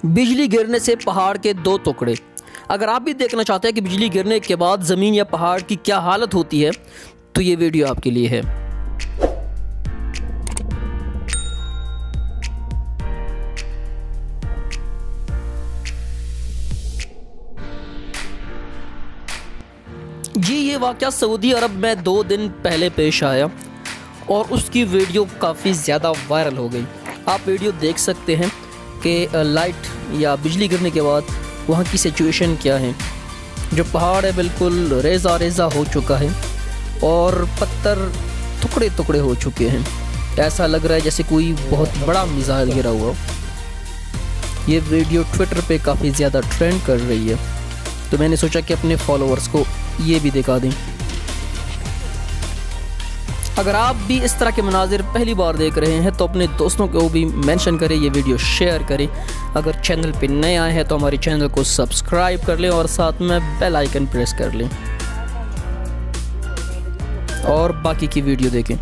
बिजली गिरने से पहाड़ के दो टुकड़े। अगर आप भी देखना चाहते हैं कि बिजली गिरने के बाद ज़मीन या पहाड़ की क्या हालत होती है तो ये वीडियो आपके लिए है। जी, ये वाक़या सऊदी अरब में 2 दिन पहले पेश आया और उसकी वीडियो काफ़ी ज़्यादा वायरल हो गई। आप वीडियो देख सकते हैं कि लाइट या बिजली गिरने के बाद वहाँ की सिचुएशन क्या है। जो पहाड़ है बिल्कुल रेज़ा रेज़ा हो चुका है और पत्थर टुकड़े टुकड़े हो चुके हैं। ऐसा लग रहा है जैसे कोई बहुत बड़ा मिसाइल गिरा हुआ। ये वीडियो ट्विटर पे काफ़ी ज़्यादा ट्रेंड कर रही है, तो मैंने सोचा कि अपने फॉलोअर्स को ये भी दिखा दें। अगर आप भी इस तरह के मनाजिर पहली बार देख रहे हैं तो अपने दोस्तों को भी मेंशन करें, ये वीडियो शेयर करें। अगर चैनल पे नए आए हैं तो हमारे चैनल को सब्सक्राइब कर लें और साथ में बेल आइकन प्रेस कर लें और बाकी की वीडियो देखें।